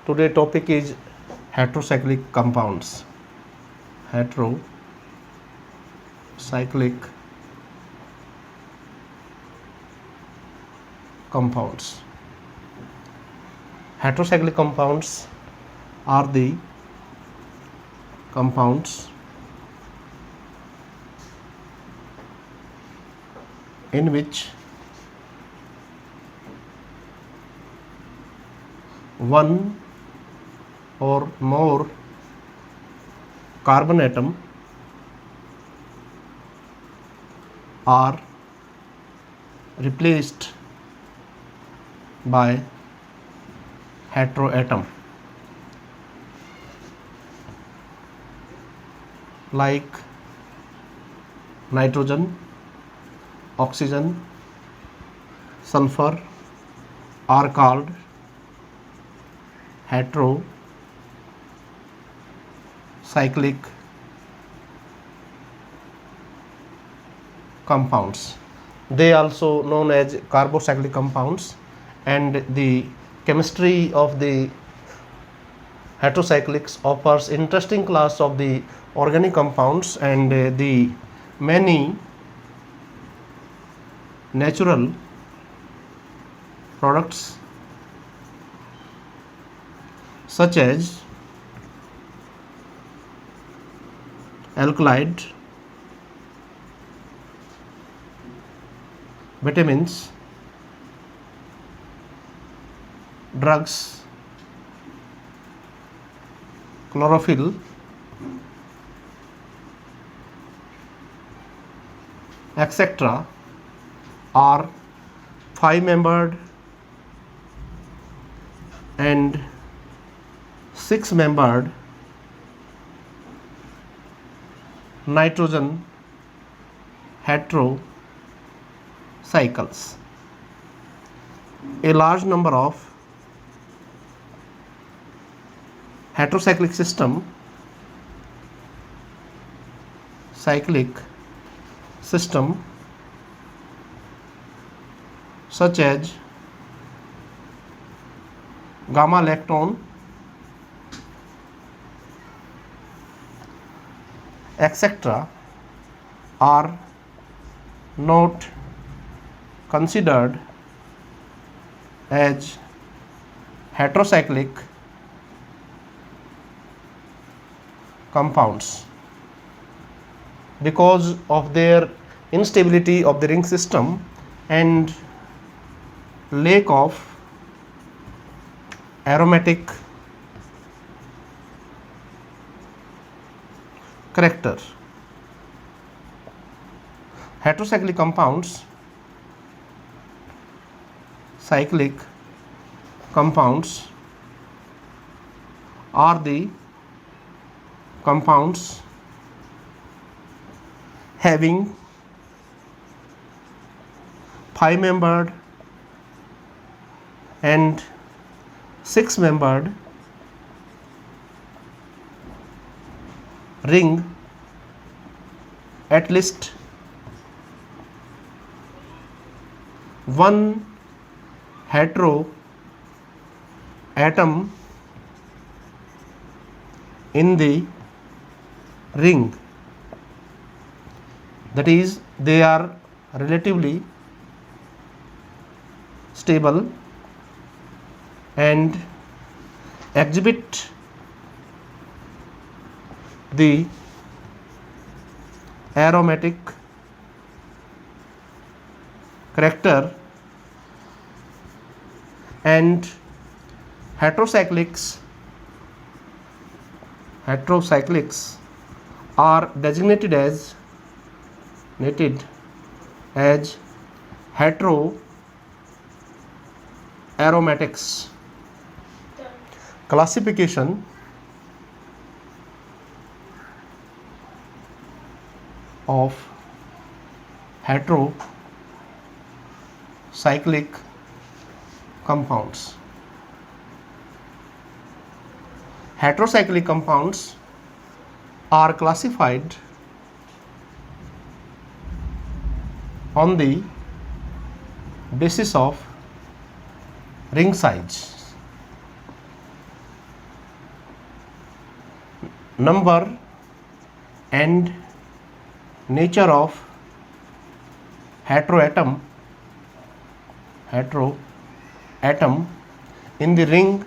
Today topic is heterocyclic compounds. Heterocyclic compounds. Heterocyclic compounds are the compounds in which one or more carbon atom are replaced by heteroatom, like nitrogen, oxygen, sulfur are called heterocyclic compounds. They also known as carbocyclic compounds, and the chemistry of the heterocyclics offers interesting class of the organic compounds and the many natural products such as alkaloid, vitamins, drugs, chlorophyll, etc. are 5-membered and 6-membered nitrogen heterocycles. A large number of heterocyclic system such as gamma lactone, etc. are not considered as heterocyclic compounds because of their instability of the ring system and lack of aromatic character. Heterocyclic compounds, cyclic compounds are the compounds having 5-membered and 6-membered ring, at least one heteroatom in the ring, that is, they are relatively stable and exhibit the aromatic character, and heterocyclics are designated as heteroaromatics. Classification of heterocyclic compounds. Heterocyclic compounds are classified on the basis of ring size. number and nature of heteroatom in the ring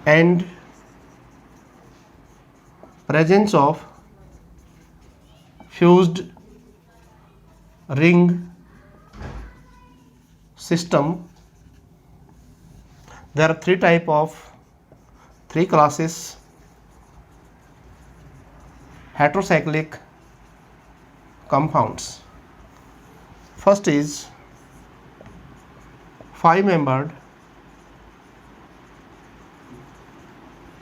and presence of fused ring system. There are three classes heterocyclic compounds. First is 5-membered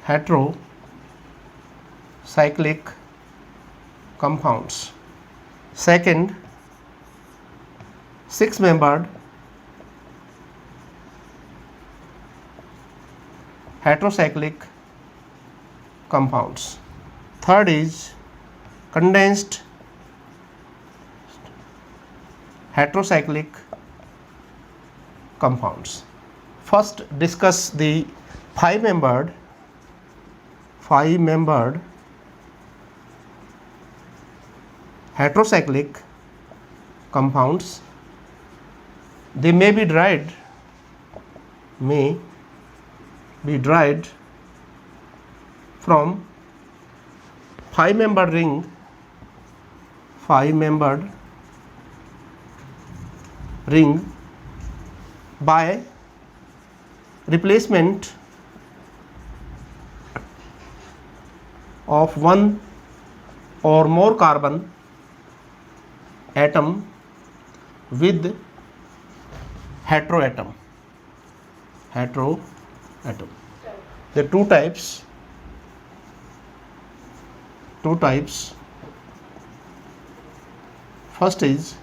heterocyclic compounds. Second, 6-membered heterocyclic compounds. Third is condensed heterocyclic compounds. First, discuss the 5-membered heterocyclic compounds. They may be derived from 5-membered ring by replacement of one or more carbon atom with heteroatom. There are two types. First is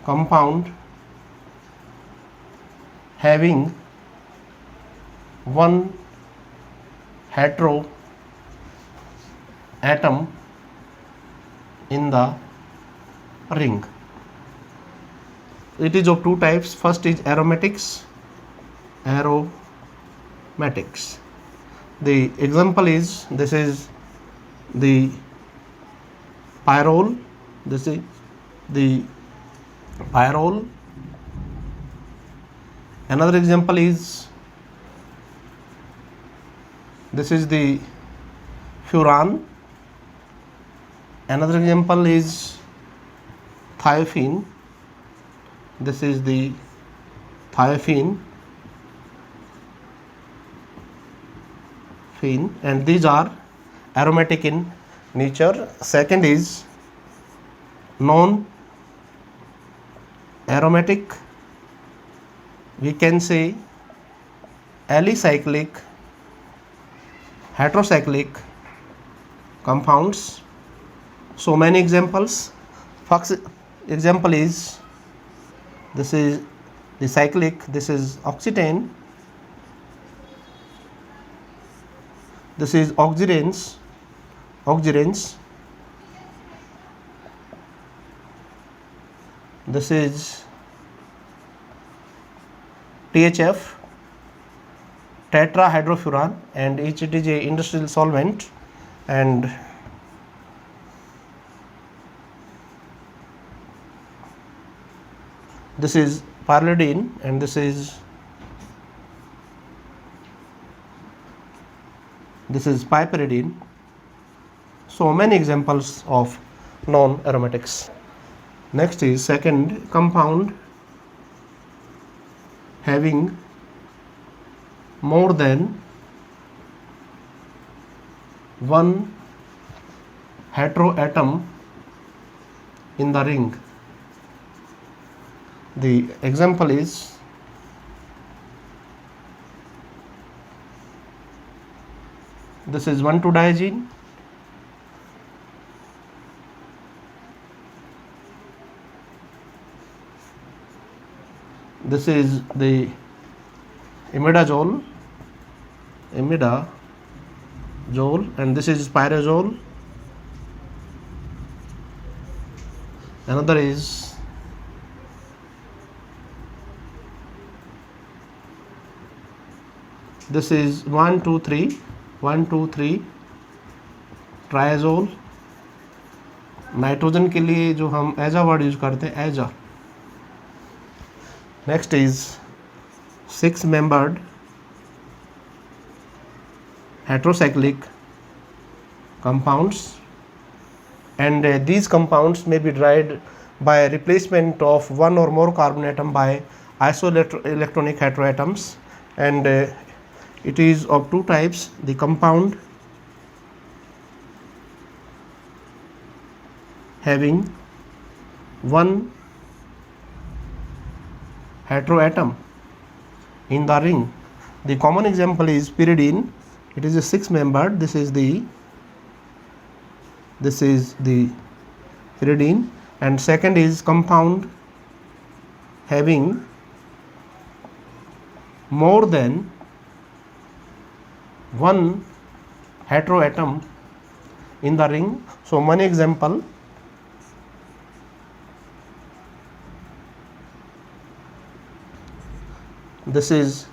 compound having one heteroatom in the ring. It is of two types. First is aromatics. The example is, this is the pyrrole. This is the pyrrole. Another example is, this is the furan. Another example is thiophene. This is the thiophene, and these are aromatic in nature. Second is non-aromatic. We can say alicyclic heterocyclic compounds. So many examples. First example is, this is the cyclic, this is oxetane, this is oxygenanes, this is THF, tetrahydrofuran, and it is a industrial solvent. And this is pyrrolidine, and this is piperidine. So many examples of non-aromatics. Next is second, compound having more than one heteroatom in the ring. The example is, this is 1,2-diazine, this is the imidazole, and this is pyrazole. Another is this is 1 2 3 1 2 3 ट्राइजोल। Nitrogen के लिए जो हम एजा word use करते हैं, एजा। Next is 6 membered heterocyclic compounds, and these compounds may be derived by replacement of one or more carbon atom by isoelectronic heteroatoms, and it is of two types: the compound having one heteroatom in the ring. The common example is pyridine. It is a 6 membered. This is the pyridine. And second is compound having more than one heteroatom in the ring. So one example, this is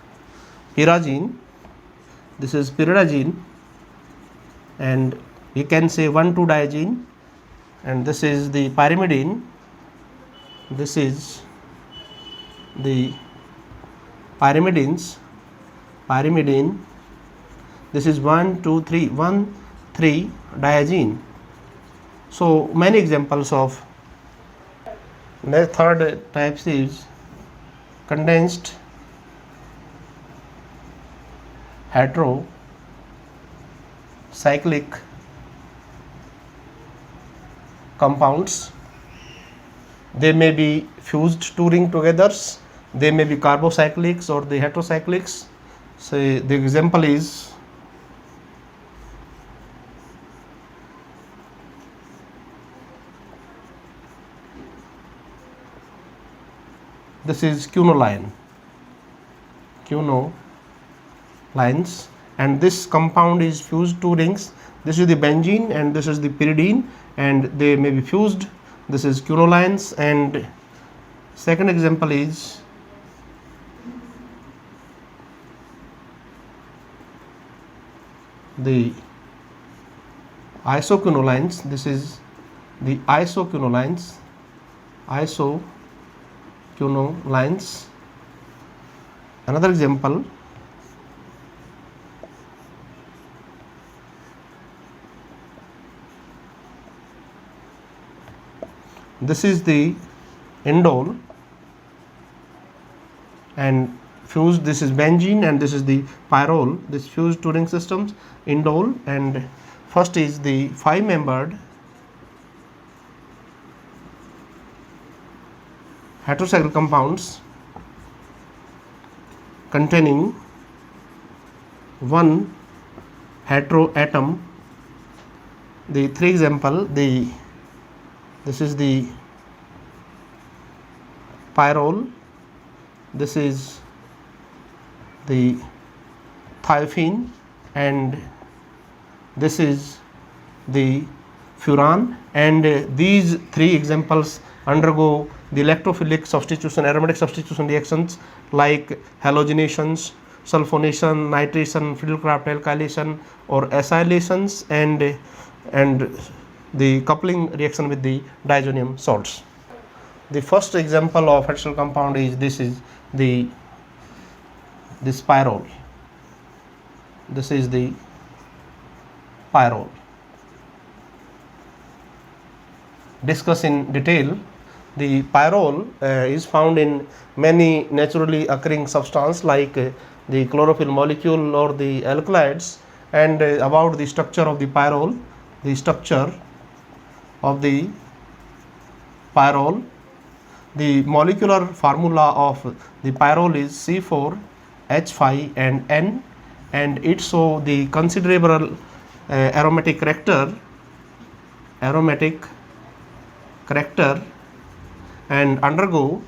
pyrazine, this is pyridazine, and you can say 1,2-diazine, and this is the pyrimidine, this is the pyrimidine, this is 1,2,3,1,3-diazine. So many examples of. The third type is condensed heterocyclic compounds. They may be fused two ring togethers, they may be carbocyclics or the heterocyclics. So the example is this is quinoline, lines, and this compound is fused two rings. This is the benzene and this is the pyridine, and they may be fused. This is quinolines. And second example is the isoquinolines. This is the isoquinolines. Another example, this is the indole and fused. This is benzene and this is the pyrrole. This fused two ring systems, indole. And first is the 5-membered heterocyclic compounds containing one heteroatom. The three example, this is the pyrrole, this is the thiophene, and this is the furan. And these three examples undergo the electrophilic substitution, aromatic substitution reactions like halogenations, sulfonation, nitration, Friedel-Crafts alkylation or acylations, and the coupling reaction with the diazonium salts. The first example of heterocyclic compound is this pyrrole. This is the pyrrole. Discuss in detail. The pyrrole is found in many naturally occurring substances like the chlorophyll molecule or the alkaloids. And about the structure of the pyrrole, the structure of the pyrrole, the molecular formula of the pyrrole is C4H5 and N, and it shows the considerable aromatic character and undergo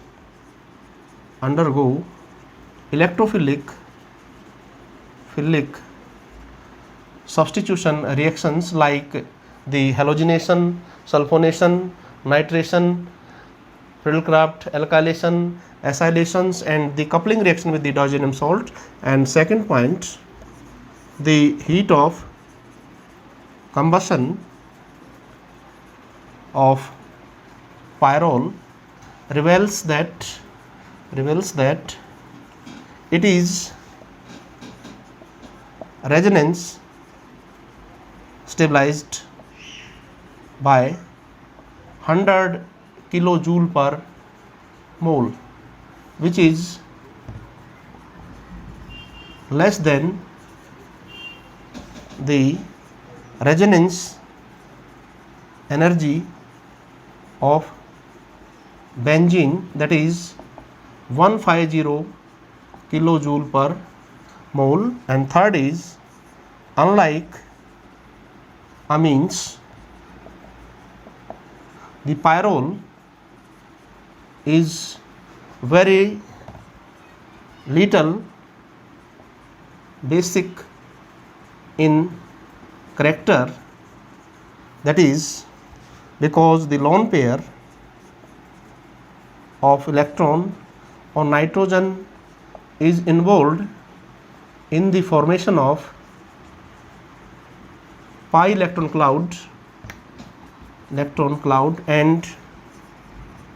electrophilic substitution reactions like the halogenation, sulfonation, nitration, Friedel-Crafts alkylation, acylations and the coupling reaction with the diazoxide salt. And second point, the heat of combustion of pyrrole reveals that it is resonance stabilized by 100 kilojoule per mole, which is less than the resonance energy of benzene, that is 150 kilojoule per mole. And third is, unlike amines, the pyrrole is very little basic in character, that is because the lone pair of electron on nitrogen is involved in the formation of pi electron cloud and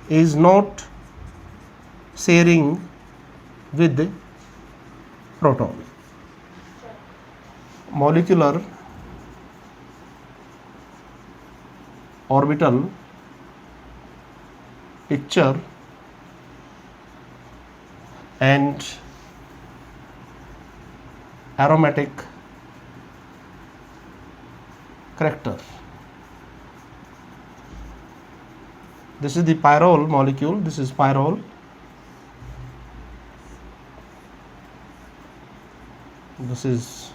is not sharing with proton. Molecular orbital picture and aromatic character. This is the pyrrole molecule. This is pyrrole. This is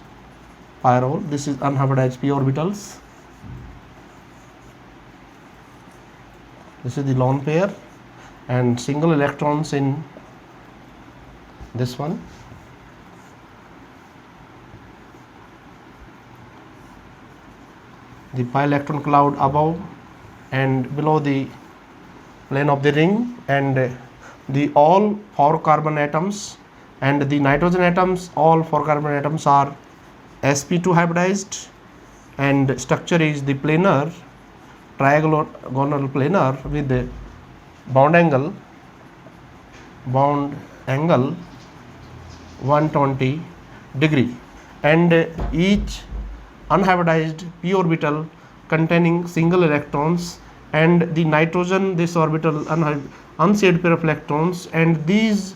pyrrole. This is unhybridized p orbitals. This is the lone pair and single electrons in this one. The pi electron cloud above and below the plane of the ring, and the all 4 carbon atoms and the nitrogen atoms, all 4 carbon atoms are sp2 hybridized, and structure is the planar, trigonal planar with the bond angle 120 degree, and each unhybridized p orbital containing single electrons, and the nitrogen, this orbital unshaded pair of electrons, and these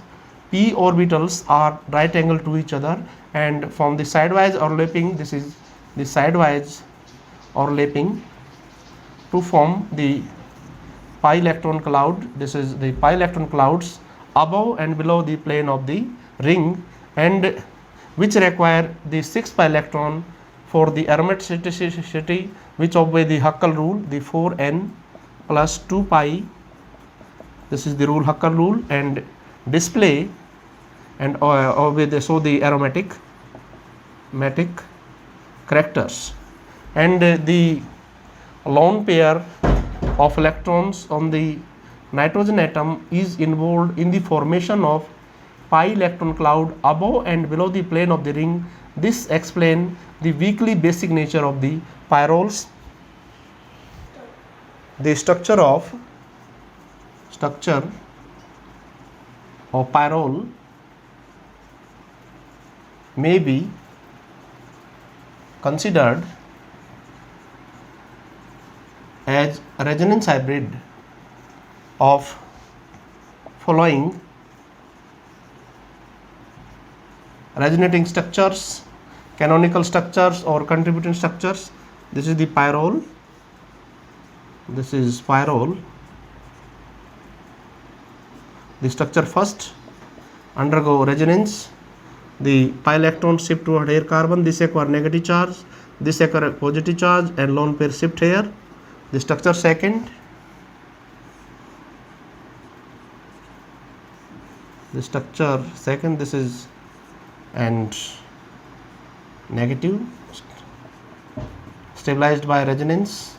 p orbitals are right angle to each other and from the sidewise overlapping. This is the sidewise overlapping to form the pi electron cloud. This is the pi electron clouds above and below the plane of the ring, and which require the 6 pi electron for the aromaticity, which obey the Huckel rule, the 4n plus 2 pi. This is the rule, Huckel rule, and display and obey the, so the aromatic characters. And the lone pair of electrons on the nitrogen atom is involved in the formation of pi electron cloud above and below the plane of the ring. This explains the weakly basic nature of the pyrroles. The structure of pyrrole may be considered as a resonance hybrid of following resonating structures, canonical structures or contributing structures. This is the pyrrole. This is pyrrole. The structure first undergo resonance. The pi electron shift toward here carbon. This acquire negative charge. This acquire positive charge, and lone pair shift here. The structure second. The structure second. This is and negative, stabilized by resonance.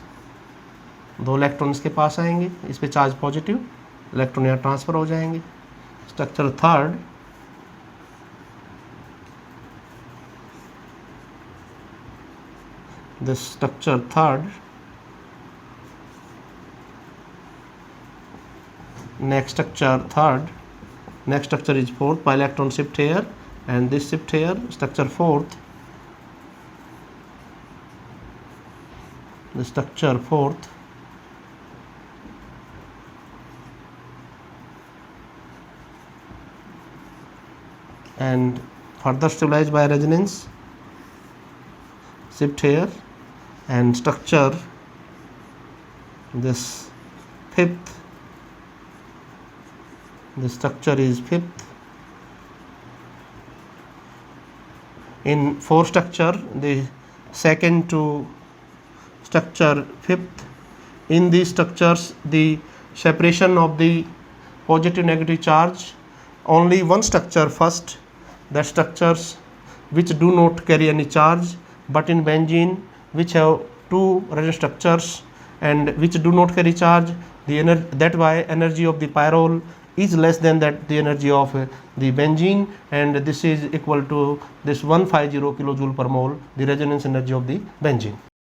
2 electron इसके पास आएंगे, इस पे charge positive, electron यहाँ transfer हो जाएंगे, structure third, this structure third, next structure third, next structure is fourth, pi electron shift here and this shift here, structure fourth, the structure fourth, and further stabilized by resonance, shift here and structure this fifth, the structure is fifth. In 4 structure, the second to structure fifth, in these structures the separation of the positive negative charge, only one structure first, that structures which do not carry any charge, but in benzene which have 2 resonance structures and which do not carry charge, the that why energy of the pyrrole is less than that the energy of the benzene, and this is equal to this 150 kilojoule per mole, the resonance energy of the benzene.